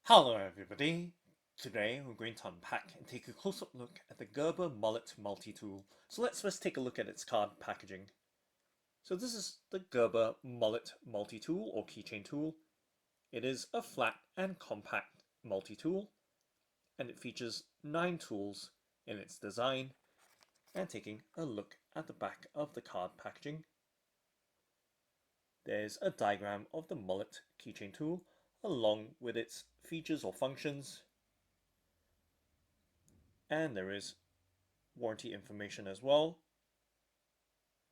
Hello everybody! Today we're going to unpack and take a close-up look at the Gerber Mullet Multi-Tool. So let's first take a look at its card packaging. So this is the Gerber Mullet Multi-Tool or Keychain tool. It is a flat and compact multi-tool and it features 9 tools in its design. And taking a look at the back of the card packaging, there's a diagram of the Mullet Keychain tool along with its features or functions. And there is warranty information as well,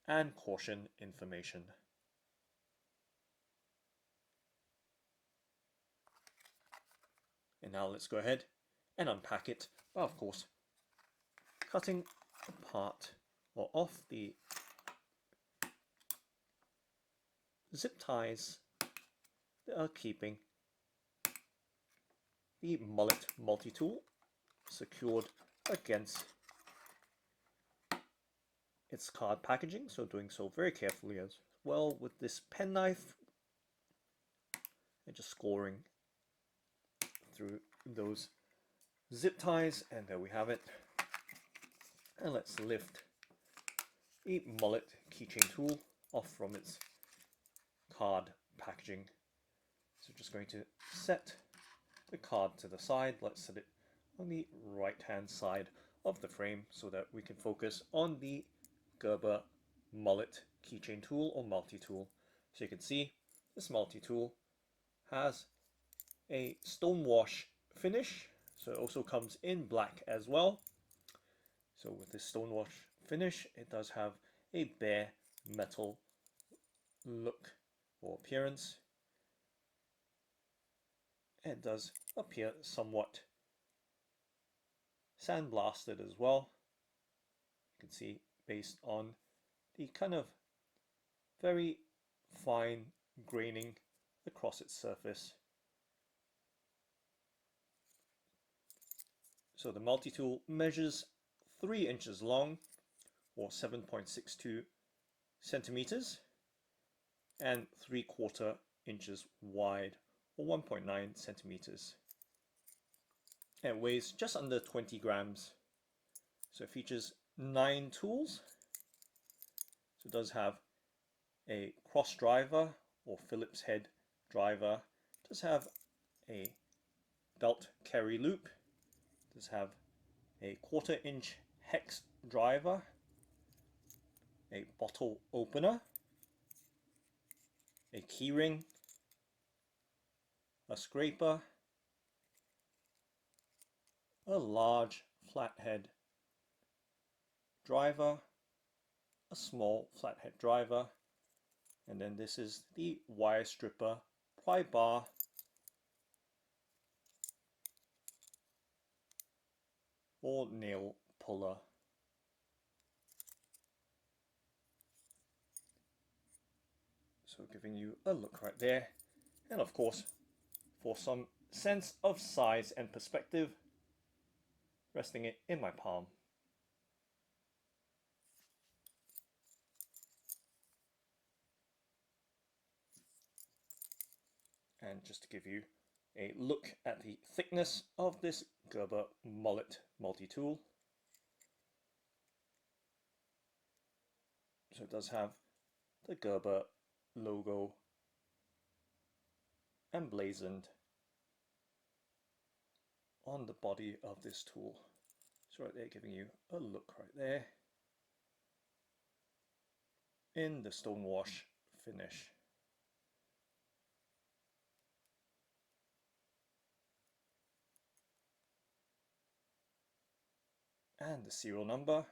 and caution information. And now let's go ahead and unpack it by, of course, cutting apart or off the zip ties that are keeping the Mullet multi-tool secured against its card packaging, so doing so very carefully as well with this penknife and just scoring through those zip ties, and there we have it. And let's lift the Mullet Keychain tool off from its card packaging. So just going to set the card to the side. Let's set it on the right hand side of the frame so that we can focus on the Gerber Mullet Keychain tool or multi-tool. So you can see this multi-tool has a Stonewash finish, so it also comes in black as well. So with this Stonewash finish, it does have a bare metal look or appearance. It does appear somewhat sandblasted as well. You can see based on the kind of very fine graining across its surface. So the multi-tool measures 3 inches long or 7.62 centimeters and 3/4 inches wide or 1.9 centimeters. And it weighs just under 20 grams. So it features 9 tools. So it does have a cross driver or Phillips head driver. It does have a belt carry loop. It does have a 1/4 inch hex driver, a bottle opener, a keyring, a scraper, a large flathead driver, a small flathead driver, and then this is the wire stripper, pry bar, or nail puller. So giving you a look right there, and of course for some sense of size and perspective, resting it in my palm. And just to give you a look at the thickness of this Gerber Mullet multi-tool. So it does have the Gerber logo emblazoned on the body of this tool. So right there, giving you a look right there in the Stonewash finish. And the serial number,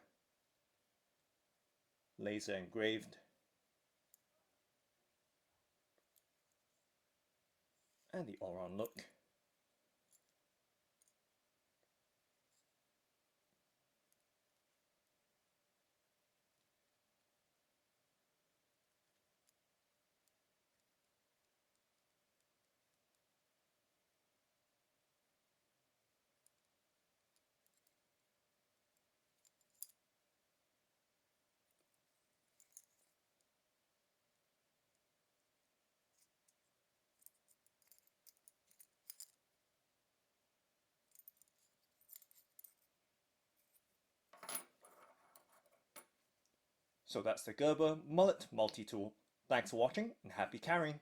laser engraved, and the all-round look. So that's the Gerber Mullet Multi-Tool. Thanks for watching and happy carrying!